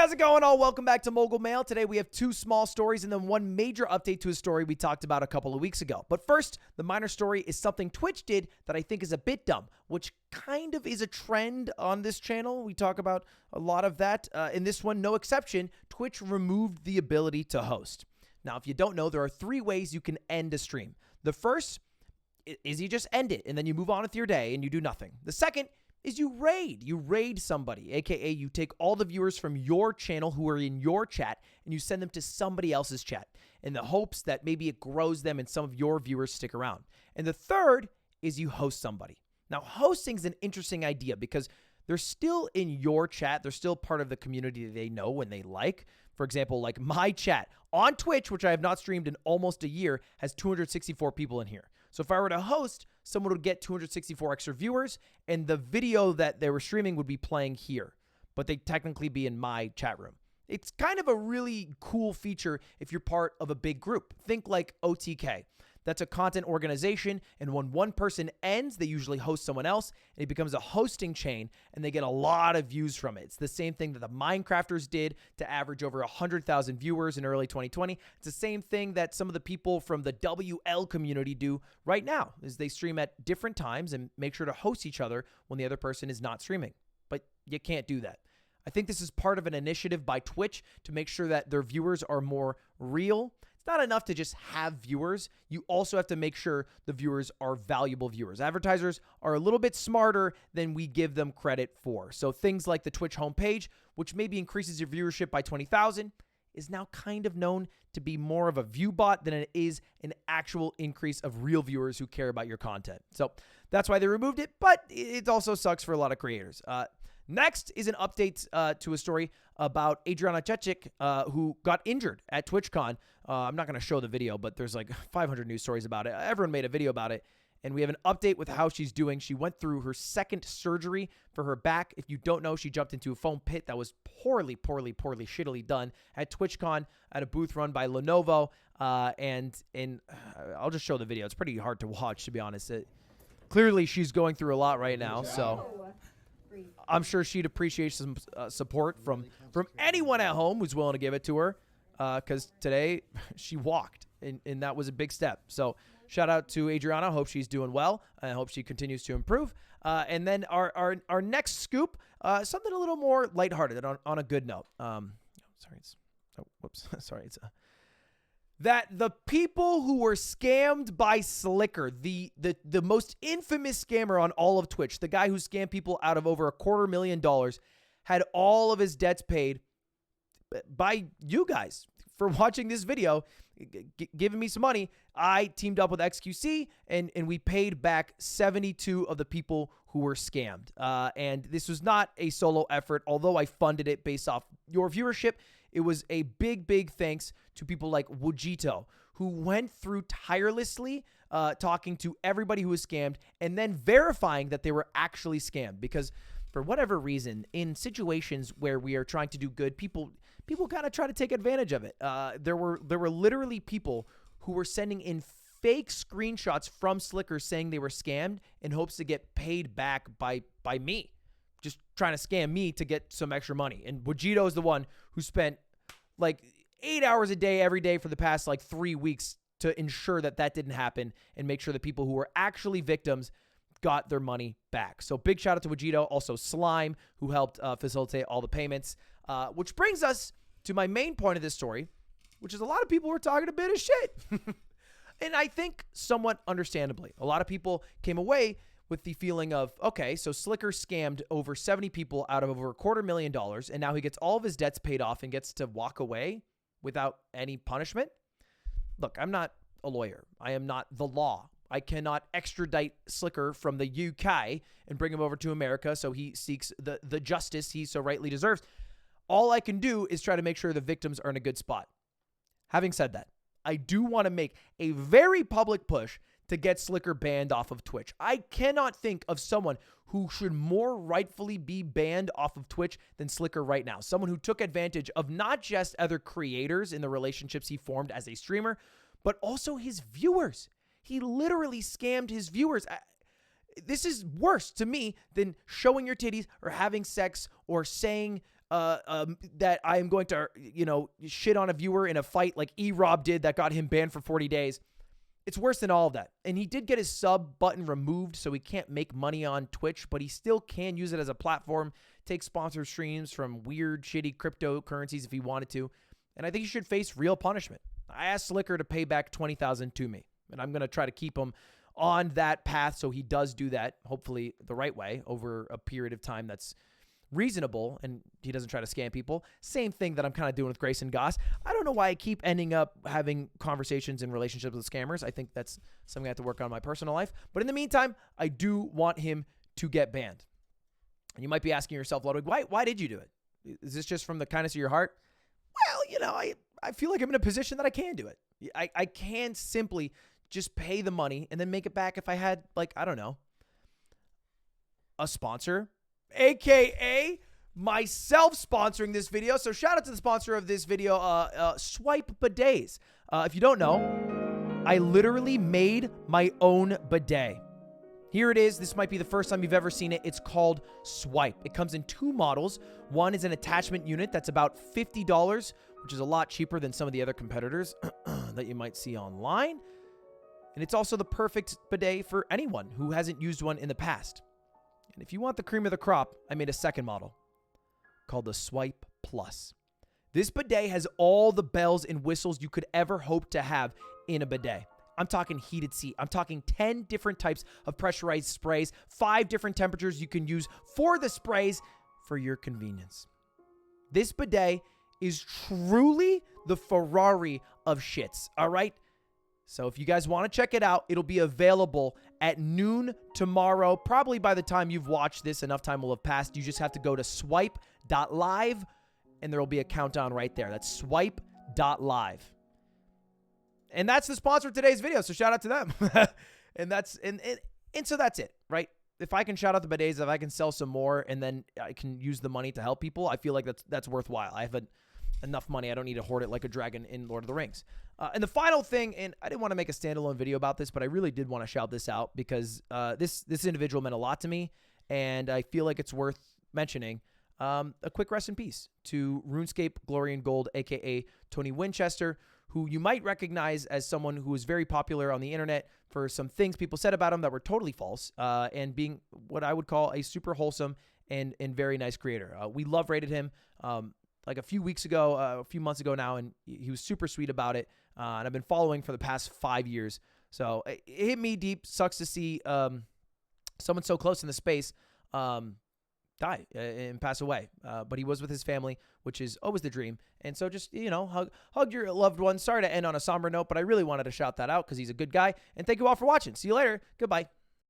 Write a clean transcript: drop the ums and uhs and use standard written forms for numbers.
how's it going all? Welcome back to Mogul Mail. Today we have two small stories and then one major update to a story we talked about a couple of weeks ago. But first, the minor story is something Twitch did that I think is a bit dumb, which kind of is a trend on this channel. We talk about a lot of that. In this one, no exception, Twitch removed the ability to host. Now, if you don't know, there are three ways you can end a stream. The first is you just end it and then you move on with your day and you do nothing. The second is you raid somebody, aka you take all the viewers from your channel who are in your chat and you send them to somebody else's chat in the hopes that maybe it grows them and some of your viewers stick around. And the third is you host somebody. Now, hosting is an interesting idea because they're still in your chat. They're still part of the community they know and they like. For example, like my chat on Twitch, which I have not streamed in almost a year, has 264 people in here. So if I were to host, someone would get 264 extra viewers, and the video that they were streaming would be playing here, but they'd technically be in my chat room. It's kind of a really cool feature if you're part of a big group. Think like OTK. That's a content organization, and when one person ends, they usually host someone else, and it becomes a hosting chain, and they get a lot of views from it. It's the same thing that the Minecrafters did to average over 100,000 viewers in early 2020. It's the same thing that some of the people from the WL community do right now, is they stream at different times and make sure to host each other when the other person is not streaming. But you can't do that. I think this is part of an initiative by Twitch to make sure that their viewers are more real. Not enough to just have viewers. You also have to make sure the viewers are valuable viewers. Advertisers are a little bit smarter than we give them credit for. So things like the Twitch homepage, which maybe increases your viewership by 20,000, is now kind of known to be more of a view bot than it is an actual increase of real viewers who care about your content. So that's why they removed it, but it also sucks for a lot of creators. Next is an update to a story about Adriana Chechik, who got injured at TwitchCon. I'm not going to show the video, but there's like 500 news stories about it. Everyone made a video about it, and we have an update with how she's doing. She went through her second surgery for her back. If you don't know, she jumped into a foam pit that was poorly, shittily done at TwitchCon at a booth run by Lenovo, and I'll just show the video. It's pretty hard to watch, to be honest. Clearly, she's going through a lot right now, so I'm sure she'd appreciate some support from anyone at home who's willing to give it to her, because today she walked, and that was a big step. So shout out to Adriana. Hope she's doing well. I hope she continues to improve. And then our next scoop, something a little more lighthearted on a good note. That the people who were scammed by Slicker, the most infamous scammer on all of Twitch, the guy who scammed people out of over $250,000, had all of his debts paid by you guys for watching this video, giving me some money. I teamed up with XQC, and we paid back 72 of the people who were scammed. And this was not a solo effort, although I funded it based off your viewership. It was a big thanks to people like Wojito, who went through tirelessly talking to everybody who was scammed and then verifying that they were actually scammed. Because for whatever reason, in situations where we are trying to do good, people kind of try to take advantage of it. There were literally people who were sending in fake screenshots from Slicker saying they were scammed in hopes to get paid back by me. Just trying to scam me to get some extra money. And Wojito is the one who spent like 8 hours a day every day for the past like 3 weeks to ensure that didn't happen and make sure the people who were actually victims got their money back. So big shout out to Wojito, also Slime, who helped facilitate all the payments, which brings us to my main point of this story, which is a lot of people were talking a bit of shit. And I think somewhat understandably, a lot of people came away with the feeling of, okay, so Slicker scammed over 70 people out of over $250,000, and now he gets all of his debts paid off and gets to walk away without any punishment. Look, I'm not a lawyer. I am not the law. I cannot extradite Slicker from the UK and bring him over to America so he seeks the justice he so rightly deserves. All I can do is try to make sure the victims are in a good spot. Having said that, I do want to make a very public push to get Slicker banned off of Twitch. I cannot think of someone who should more rightfully be banned off of Twitch than Slicker right now. Someone who took advantage of not just other creators in the relationships he formed as a streamer, but also his viewers. He literally scammed his viewers. This is worse to me than showing your titties or having sex or saying that I am going to, shit on a viewer in a fight like E-Rob did that got him banned for 40 days. It's worse than all of that. And he did get his sub button removed, so he can't make money on Twitch, but he still can use it as a platform, take sponsored streams from weird, shitty cryptocurrencies if he wanted to. And I think he should face real punishment. I asked Slicker to pay back $20,000 to me, and I'm going to try to keep him on that path so he does do that, hopefully the right way, over a period of time that's reasonable, and he doesn't try to scam people. Same thing that I'm kind of doing with Grayson Goss. I don't know why I keep ending up having conversations and relationships with scammers. I think that's something I have to work on in my personal life. But in the meantime, I do want him to get banned. And you might be asking yourself, Ludwig, why did you do it? Is this just from the kindness of your heart? Well, I feel like I'm in a position that I can do it. I can simply just pay the money and then make it back if I had, I don't know, a sponsor, AKA myself sponsoring this video. So shout out to the sponsor of this video, Swipe Bidets. If you don't know, I literally made my own bidet. Here it is. This might be the first time you've ever seen it. It's called Swipe. It comes in two models. One is an attachment unit that's about $50, which is a lot cheaper than some of the other competitors that you might see online. And it's also the perfect bidet for anyone who hasn't used one in the past. And if you want the cream of the crop, I made a second model called the Swipe Plus. This bidet has all the bells and whistles you could ever hope to have in a bidet. I'm talking heated seat. I'm talking 10 different types of pressurized sprays, 5 different temperatures you can use for the sprays for your convenience. This bidet is truly the Ferrari of shits, all right? So if you guys want to check it out, it'll be available at noon tomorrow. Probably by the time you've watched this, enough time will have passed. You just have to go to swipe.live, and there will be a countdown right there. That's swipe.live. And that's the sponsor of today's video, so shout out to them. So that's it, right? If I can shout out the bidets, if I can sell some more, and then I can use the money to help people, I feel like that's worthwhile. I have enough money. I don't need to hoard it like a dragon in Lord of the Rings. And the final thing, and I didn't want to make a standalone video about this, but I really did want to shout this out because this individual meant a lot to me, and I feel like it's worth mentioning. A quick rest in peace to RuneScape Glory and Gold, a.k.a. Tony Winchester, who you might recognize as someone who was very popular on the internet for some things people said about him that were totally false, and being what I would call a super wholesome and very nice creator. We love rated him like a few months ago now, and he was super sweet about it. And I've been following for the past 5 years. So it hit me deep. Sucks to see someone so close in the space die and pass away. But he was with his family, which is always the dream. And so just, hug your loved ones. Sorry to end on a somber note, but I really wanted to shout that out because he's a good guy. And thank you all for watching. See you later. Goodbye.